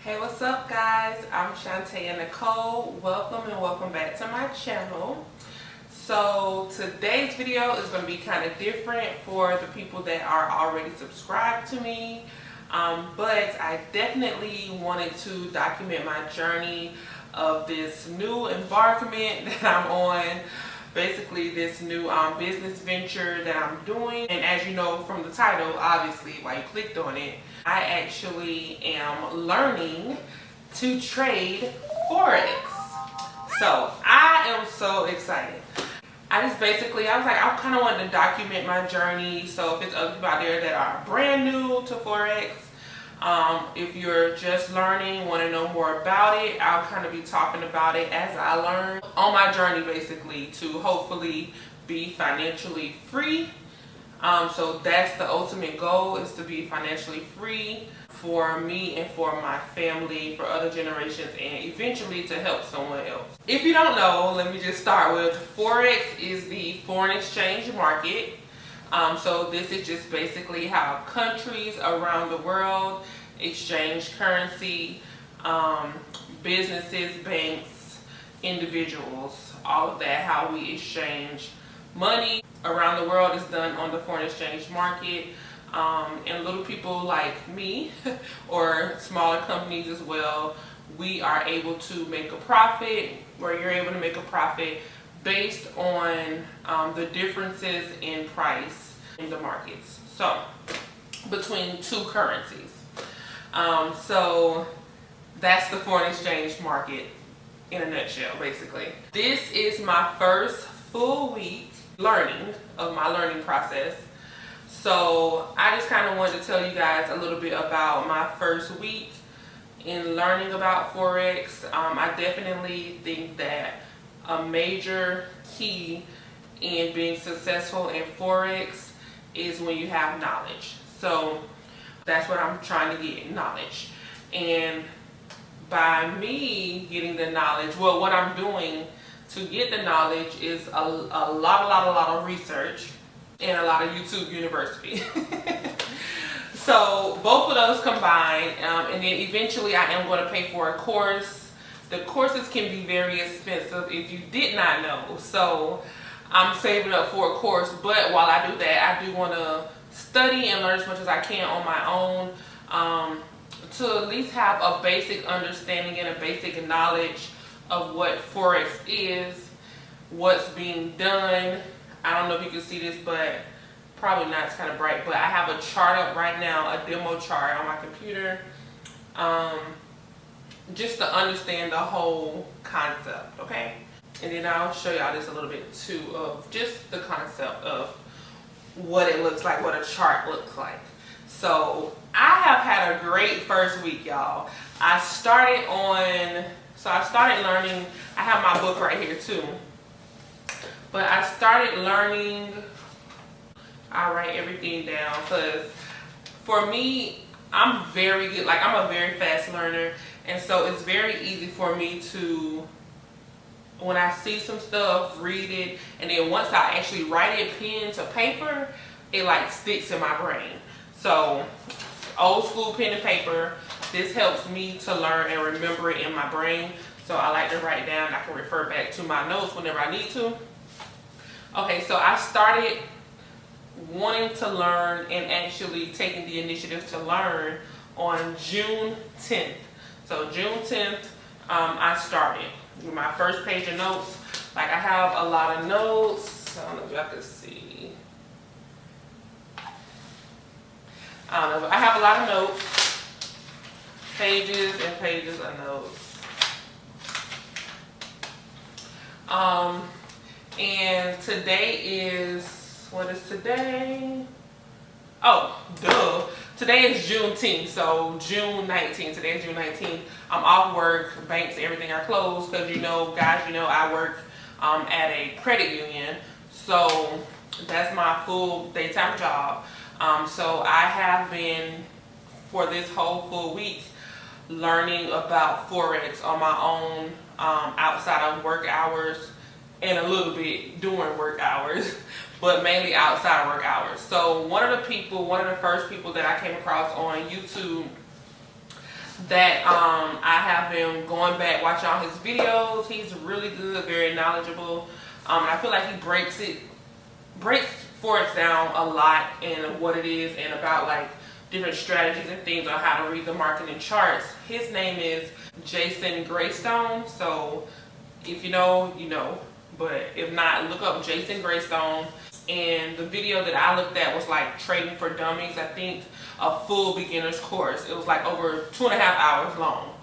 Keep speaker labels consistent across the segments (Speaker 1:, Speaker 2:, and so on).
Speaker 1: Hey, what's up guys? I'm Chante'A Nicole. Welcome and welcome back to my channel. So today's video is going to be kind of different for the people that are already subscribed to me. But I definitely wanted to document my journey of this new embarkment that I'm on. Basically this new business venture that I'm doing. And as you know from the title, obviously why you clicked on it, I actually am learning to trade forex. So I am so excited. I was like, I kind of wanted to document my journey. So if it's other people out there that are brand new to forex, if you're just learning, want to know more about it, I'll kind of be talking about it as I learn on my journey, basically, to hopefully be financially free. So that's the ultimate goal, is to be financially free for me and for my family, for other generations, and eventually to help someone else. If you don't know, let me just start with forex is the foreign exchange market. So this is just basically how countries around the world exchange currency, businesses, banks, individuals, all of that, how we exchange money around the world is done on the foreign exchange market. And little people like me or smaller companies as well, we are able to make a profit, where you're able to make a profit based on the differences in price in the markets, so between two currencies. So that's the foreign exchange market in a nutshell, basically. This is my first full week learning of my learning process. So I just kind of wanted to tell you guys a little bit about my first week in learning about forex. I definitely think that a major key in being successful in forex is when you have knowledge. So that's what I'm trying to get, knowledge. And by me getting the knowledge, well, what I'm doing to get the knowledge is a lot of research and a lot of YouTube University. So both of those combined, and then eventually I am going to pay for a course. The courses can be very expensive if you did not know. So I'm saving up for a course, but while I do that, I do want to study and learn as much as I can on my own, to at least have a basic understanding and a basic knowledge of what forex is, what's being done. I don't know if you can see this, but probably not, it's kind of bright, but I have a chart up right now, a demo chart on my computer, just to understand the whole concept, okay? And then I'll show y'all this a little bit too, of just the concept of what it looks like, what a chart looks like. So I have had a great first week, y'all. I started learning. I have my book right here too. But I started learning, I write everything down, because for me, I'm very good, like I'm a very fast learner. And so it's very easy for me to, when I see some stuff, read it, and then once I actually write it pen to paper, it like sticks in my brain. So old school pen and paper, this helps me to learn and remember it in my brain. So I like to write down. I can refer back to my notes whenever I need to. Okay, so I started wanting to learn and actually taking the initiative to learn on June 10th. So June 10th, I started with my first page of notes. Like I have a lot of notes. I don't know if y'all can see. I don't know, but I have a lot of notes. Pages and pages of notes. And today is, what is today? Oh, duh. Today is Juneteenth, so June 19th. Today is June 19th. I'm off work. Banks, everything are closed because, you know, guys, you know, I work at a credit union. So that's my full daytime job. So I have been, for this whole full week, learning about forex on my own, outside of work hours, and a little bit during work hours, but mainly outside work hours. So one of the first people that I came across on YouTube that I have been going back watching all his videos. He's really good, very knowledgeable. I feel like he breaks forex down a lot in what it is and about like different strategies and things on how to read the market and charts. His name is Jason Greystone. So if you know, you know. But if not, look up Jason Greystone. And the video that I looked at was like Trading for Dummies. I think a full beginner's course. It was like over 2.5 hours long.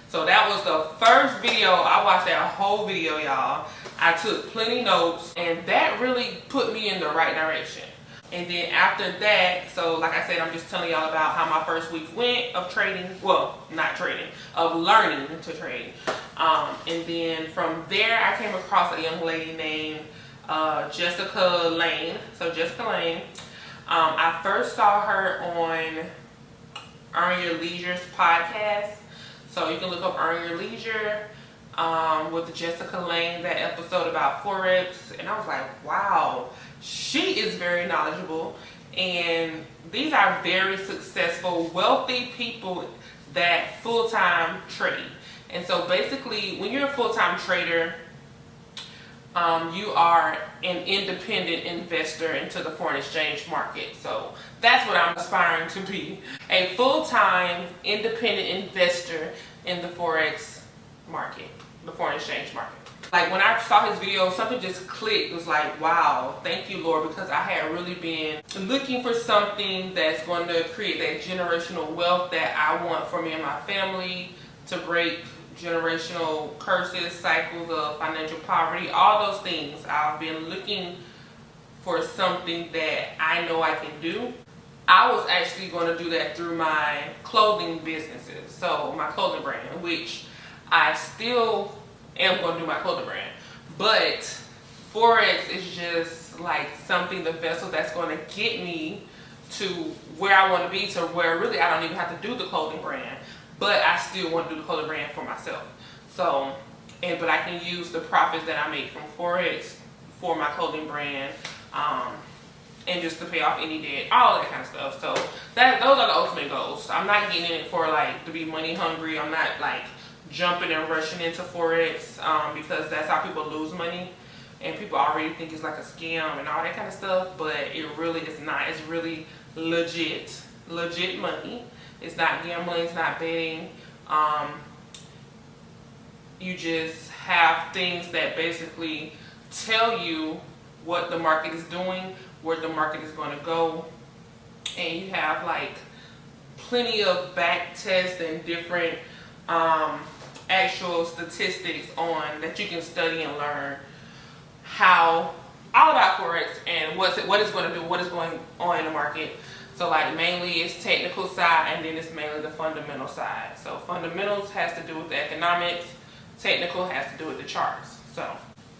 Speaker 1: So that was the first video. I watched that whole video, y'all. I took plenty notes, and that really put me in the right direction. And then after that, so like I said, I'm just telling y'all about how my first week went of trading. Well, not trading, of learning to trade. And then from there, I came across a young lady named Jessica Lane. So Jessica Lane, I first saw her on Earn Your Leisure's podcast. So you can look up Earn Your Leisure with Jessica Lane, that episode about forex, and I was like, wow, she is very knowledgeable. And these are very successful, wealthy people that full-time trade. And so basically, when you're a full-time trader, you are an independent investor into the foreign exchange market. So that's what I'm aspiring to be, a full-time independent investor in the forex market, the foreign exchange market. Like when I saw his video, something just clicked. It was like, wow, thank you, Lord, because I had really been looking for something that's going to create that generational wealth that I want for me and my family, to break generational curses, cycles of financial poverty, all those things. I've been looking for something that I know I can do. I was actually going to do that through my clothing businesses, so my clothing brand, which I still am going to do my clothing brand. But forex is just like something, the vessel that's going to get me to where I want to be, to where really I don't even have to do the clothing brand. But I still want to do the clothing brand for myself. So, but I can use the profits that I make from forex for my clothing brand, and just to pay off any debt, all that kind of stuff. So those are the ultimate goals. I'm not getting in it for like to be money hungry. I'm not like jumping and rushing into forex because that's how people lose money, and people already think it's like a scam and all that kind of stuff. But it really is not. It's really legit money. It's not gambling, it's not betting. You just have things that basically tell you what the market is doing, where the market is going to go. And you have like plenty of back tests and different actual statistics on that you can study and learn how all about forex and what it's going to do, what is going on in the market. So like mainly it's technical side, and then it's mainly the fundamental side. So fundamentals has to do with the economics, technical has to do with the charts. So,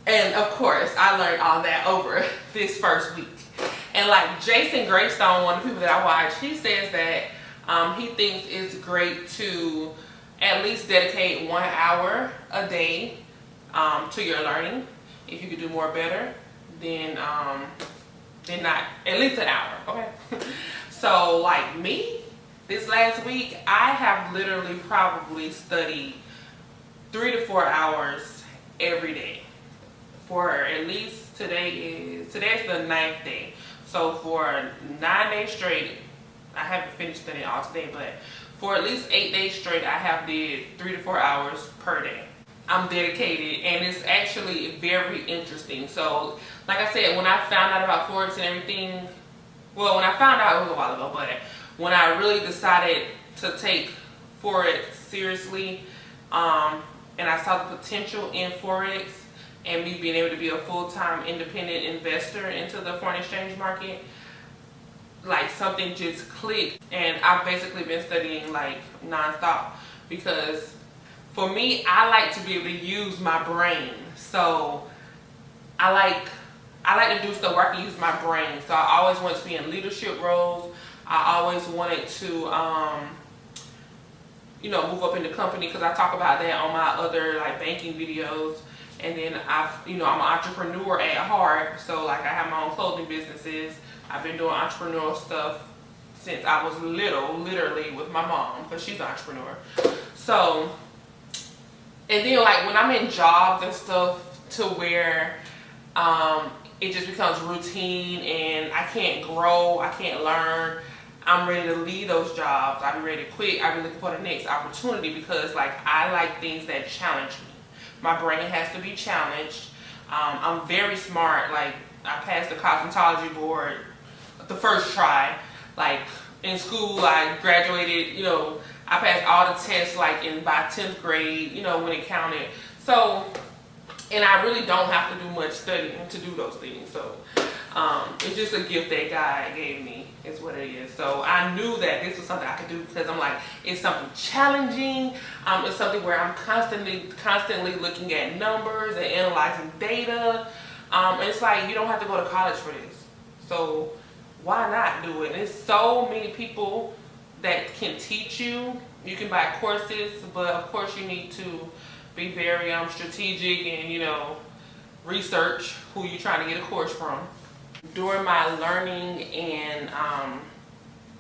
Speaker 1: and of course I learned all that over this first week. And like Jason Greystone, one of the people that I watch, he says that he thinks it's great to at least dedicate 1 hour a day to your learning. If you could do more, better. Then not, at least an hour, okay? So like me, this last week, I have literally probably studied 3 to 4 hours every day. For at least today's the 9th day. So for 9 days straight, I haven't finished studying all today, but for at least 8 days straight, I have did 3 to 4 hours per day. I'm dedicated, and it's actually very interesting. So like I said, when I found out about forex and everything, well, when I found out, it was a while ago, but when I really decided to take forex seriously, and I saw the potential in forex and me being able to be a full-time independent investor into the foreign exchange market, like something just clicked. And I've basically been studying like nonstop, because for me, I like to be able to use my brain. So I like to do stuff where I can use my brain. So I always wanted to be in leadership roles. I always wanted to move up in the company, because I talk about that on my other like banking videos. And then I'm an entrepreneur at heart. So like I have my own clothing businesses. I've been doing entrepreneurial stuff since I was little, literally with my mom, because she's an entrepreneur. So, and then like when I'm in jobs and stuff to where it just becomes routine and I can't grow, I can't learn, I'm ready to leave those jobs. I'll be ready to quit. I'll be looking for the next opportunity because like I like things that challenge me. My brain has to be challenged. I'm very smart. Like I passed the cosmetology board the first try. Like in school, I graduated. You know, I passed all the tests like by 10th grade. You know, when it counted. So, and I really don't have to do much studying to do those things. So, it's just a gift that God gave me. Is what it is. So I knew that this was something I could do because I'm like, it's something challenging. It's something where I'm constantly looking at numbers and analyzing data. And it's like you don't have to go to college for this. So why not do it? And there's so many people that can teach you. You can buy courses, but of course you need to be very strategic and research who you're trying to get a course from. During my learning and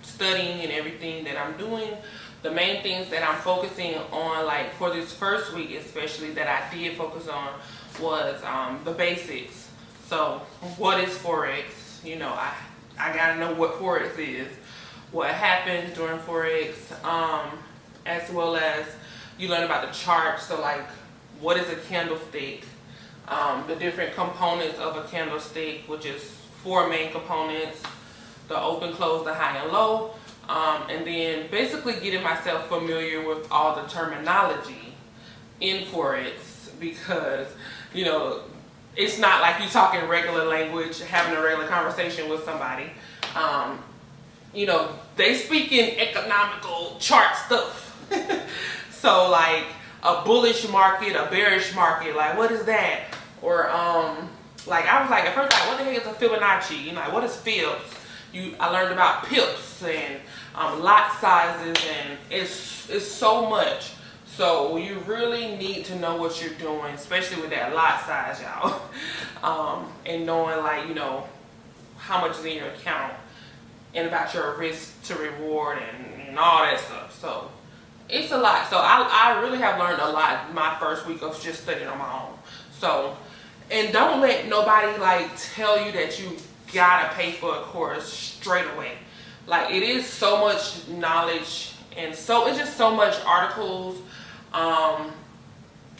Speaker 1: studying and everything that I'm doing, the main things that I'm focusing on, like for this first week especially, that I did focus on was the basics. So what is forex? I gotta know what forex is, what happens during forex, as well as you learn about the chart. So like, what is a candlestick? The different components of a candlestick, which is 4 main components: the open, close, the high, and low. And then basically getting myself familiar with all the terminology in forex, because it's not like you talking regular language, having a regular conversation with somebody. They speak in economical chart stuff. So like a bullish market, a bearish market, like what is that? Or like I was like at first like, what the heck is a Fibonacci? Like what is fibs? I learned about pips and lot sizes, and it's so much. So you really need to know what you're doing, especially with that lot size, y'all. And knowing like how much is in your account and about your risk to reward and all that stuff. So it's a lot. So I really have learned a lot my first week of just studying on my own. So, and don't let nobody like tell you that you gotta pay for a course straight away. Like it is so much knowledge, and so it's just so much articles,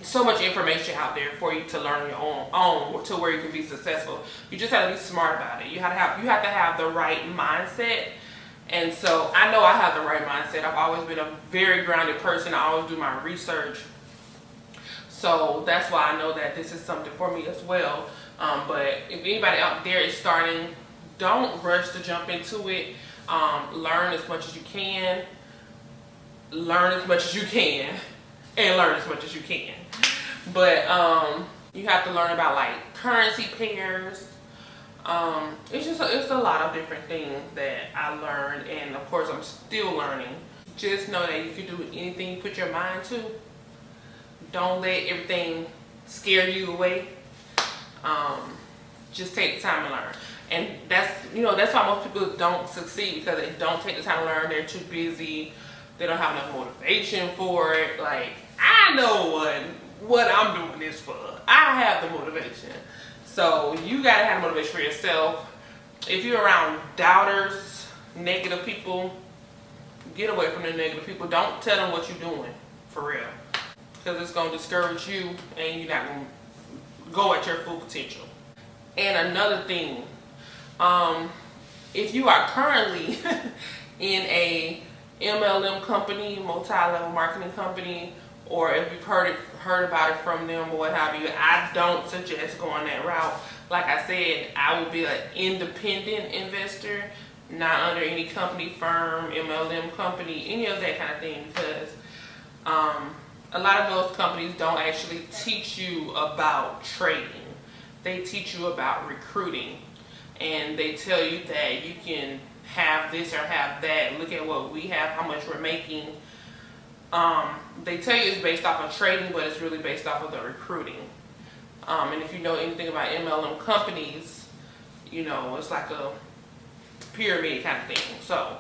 Speaker 1: so much information out there for you to learn your own to where you can be successful. You just have to be smart about it. You have to have the right mindset. And so I know I have the right mindset. I've always been a very grounded person. I always do my research. So that's why I know that this is something for me as well. But if anybody out there is starting, don't rush to jump into it. Learn as much as you can. Learn as much as you can. And learn as much as you can. But you have to learn about like currency pairs. It's a lot of different things that I learned, and of course I'm still learning. Just know that you can do anything you put your mind to. Don't let everything scare you away. Just take the time to learn. And that's why most people don't succeed, because they don't take the time to learn. They're too busy. They don't have enough motivation for it. Like, I know what I'm doing this for. I have the motivation. So you gotta have motivation for yourself. If you're around doubters, negative people, get away from the negative people. Don't tell them what you're doing, for real. Because it's gonna discourage you and you're not gonna go at your full potential. And another thing, if you are currently in a MLM company, multi-level marketing company, or if you've heard about it from them or what have you, I don't suggest going that route. Like I said, I would be an independent investor, not under any company, firm, MLM company, any of that kind of thing, because a lot of those companies don't actually teach you about trading. They teach you about recruiting, and they tell you that you can have this or have that. Look at what we have, how much we're making. They tell you it's based off of trading, but it's really based off of the recruiting. And if you know anything about MLM companies, it's like a pyramid kind of thing. So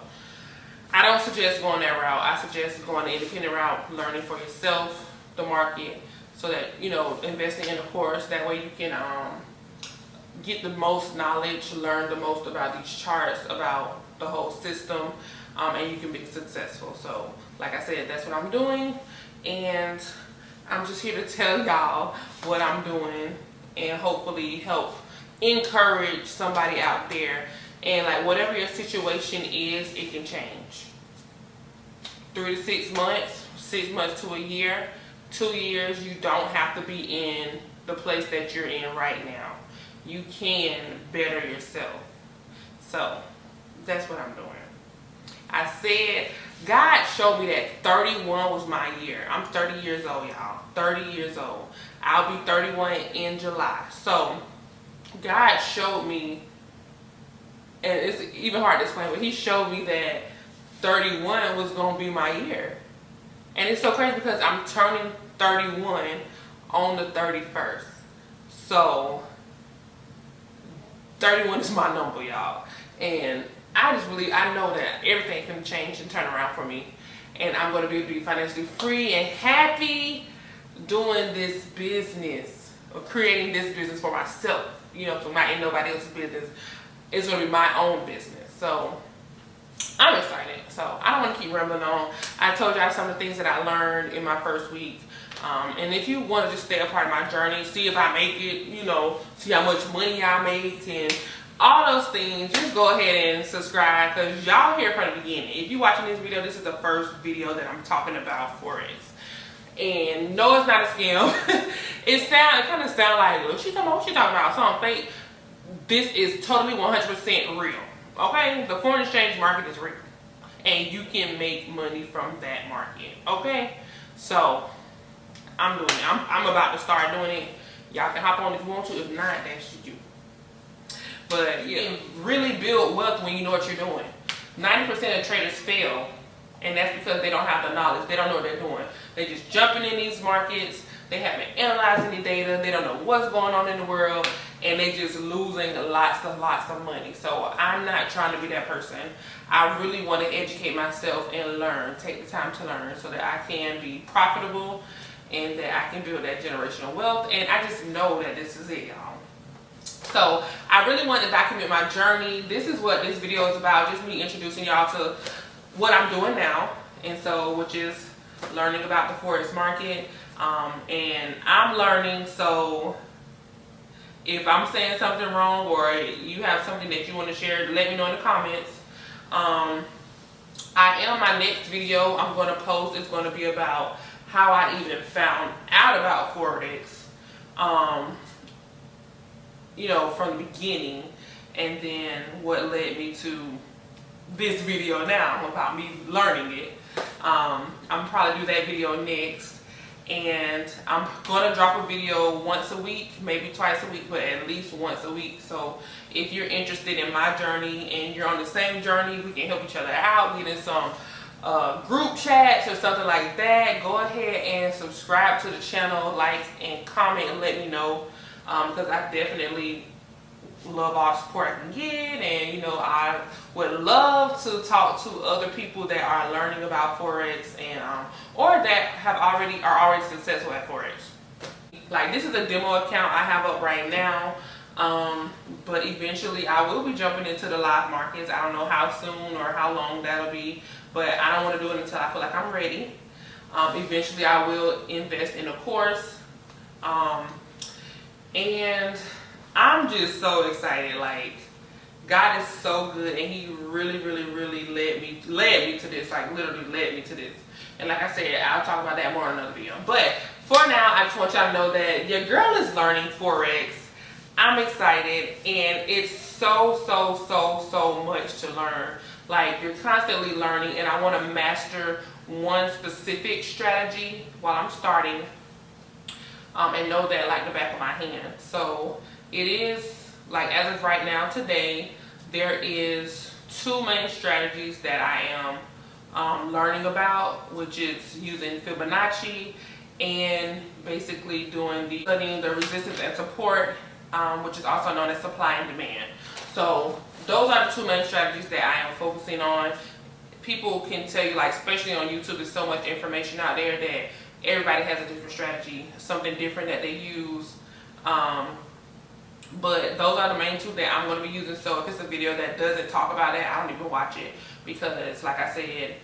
Speaker 1: I don't suggest going that route. I suggest going the independent route, learning for yourself, the market, so that, you know, investing in a course. That way you can get the most knowledge, learn the most about these charts, about the whole system, and you can be successful. So, like I said, that's what I'm doing, and I'm just here to tell y'all what I'm doing and hopefully help encourage somebody out there. And like, whatever your situation is, it can change. 3 to 6 months, 6 months to a year, 2 years, you don't have to be in the place that you're in right now. You can better yourself. So that's what I'm doing. I said, God showed me that 31 was my year. I'm 30 years old, y'all. 30 years old. I'll be 31 in July. So God showed me, and it's even hard to explain, but he showed me that 31 was going to be my year. And it's so crazy because I'm turning 31 on the 31st. So 31 is my number, y'all. And I just believe, I know that everything can change and turn around for me. And I'm going to be able to be financially free and happy doing this business, or creating this business for myself. You know, so not in nobody else's business. It's going to be my own business. So I'm excited. So I don't want to keep rambling on. I told y'all some of the things that I learned in my first week. And if you want to just stay a part of my journey, see if I make it, you know, see how much money I make and all those things, just go ahead and subscribe, because y'all here from the beginning. If you're watching this video, this is the first video that I'm talking about forex. And no, it's not a scam. It kind of sound like, what she talking about? Something fake. This is totally 100% real. Okay? The foreign exchange market is real. And you can make money from that market. Okay? So, I'm doing it. I'm about to start doing it. Y'all can hop on if you want to. If not, that's you. But you can really build wealth when you know what you're doing. 90% of traders fail, and that's because they don't have the knowledge. They don't know what they're doing. They're just jumping in these markets. They haven't analyzed any data. They don't know what's going on in the world, and they just losing lots of money. So I'm not trying to be that person. I really want to educate myself and learn, take the time to learn, so that I can be profitable and that I can build that generational wealth. And I just know that this is it, y'all. So I really want to document my journey. This is what this video is about, just me introducing y'all to what I'm doing now, and so, which is learning about the forex market. And I'm learning, so if I'm saying something wrong or you have something that you want to share, let me know in the comments. My next video I'm going to post is going to be about how I even found out about forex, you know, from the beginning, and then what led me to this video now about me learning it. I'm probably do that video next, and I'm gonna drop a video once a week, maybe twice a week, but at least once a week. So if you're interested in my journey and you're on the same journey, we can help each other out, get in some group chats or something like that. Go ahead and subscribe to the channel, like and comment and let me know, because I definitely love all support I can get, and you know, I would love to talk to other people that are learning about forex and or that are already successful at forex. Like, this is a demo account I have up right now, but eventually I will be jumping into the live markets. I don't know how soon or how long that'll be, but I don't want to do it until I feel like I'm ready. Eventually I will invest in a course, and I'm just so excited. Like, God is so good, and he really led me to this. Like, literally led me to this. And like I said, I'll talk about that more in another video. But for now, I just want y'all to know that your girl is learning forex. I'm excited, and it's so much to learn. Like, you're constantly learning, and I want to master one specific strategy while I'm starting, and know that like the back of my hand. So it is, like, as of right now, today, there is 2 main strategies that I am learning about, which is using Fibonacci and basically studying the resistance and support, which is also known as supply and demand. So those are the 2 main strategies that I am focusing on. people can tell you, like, especially on YouTube, there's so much information out there that everybody has a different strategy, something different that they use. But those are the main two that I'm going to be using. So if it's a video that doesn't talk about that, I don't even watch it, because like I said,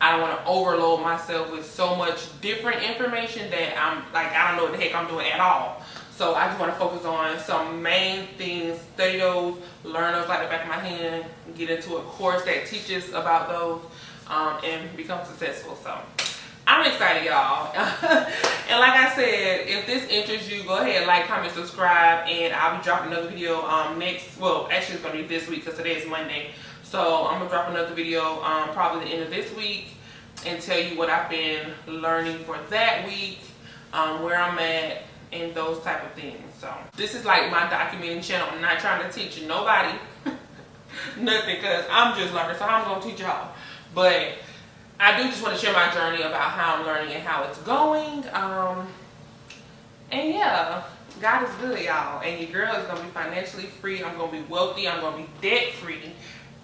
Speaker 1: I don't want to overload myself with so much different information that I'm like, I don't know what the heck I'm doing at all. So I just want to focus on some main things, study those, learn those like the back of my hand, get into a course that teaches about those, and become successful. So I'm excited, y'all. And like I said, if this interests you, go ahead, like, comment, subscribe, and I'll be dropping another video next, well, actually it's going to be this week because today is Monday. So I'm going to drop another video probably the end of this week and tell you what I've been learning for that week, where I'm at, and those type of things. So this is like my documenting channel. I'm not trying to teach nobody nothing, because I'm just learning, so I'm going to teach y'all. But I do just want to share my journey about how I'm learning and how it's going. And yeah, God is good, y'all. And your girl is going to be financially free. I'm going to be wealthy. I'm going to be debt free.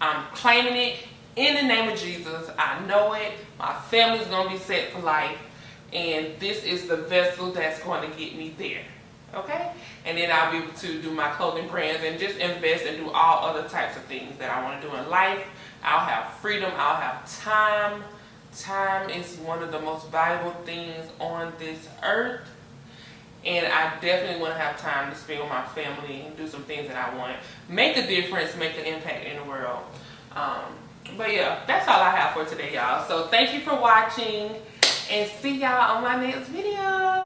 Speaker 1: I'm claiming it in the name of Jesus. I know it. My family's going to be set for life. And this is the vessel that's going to get me there. Okay? And then I'll be able to do my clothing brands and just invest and do all other types of things that I want to do in life. I'll have freedom. I'll have time. Time is one of the most valuable things on this earth. And I definitely want to have time to spend with my family and do some things that I want. Make a difference, make an impact in the world. But yeah, that's all I have for today, y'all. So thank you for watching, and see y'all on my next video.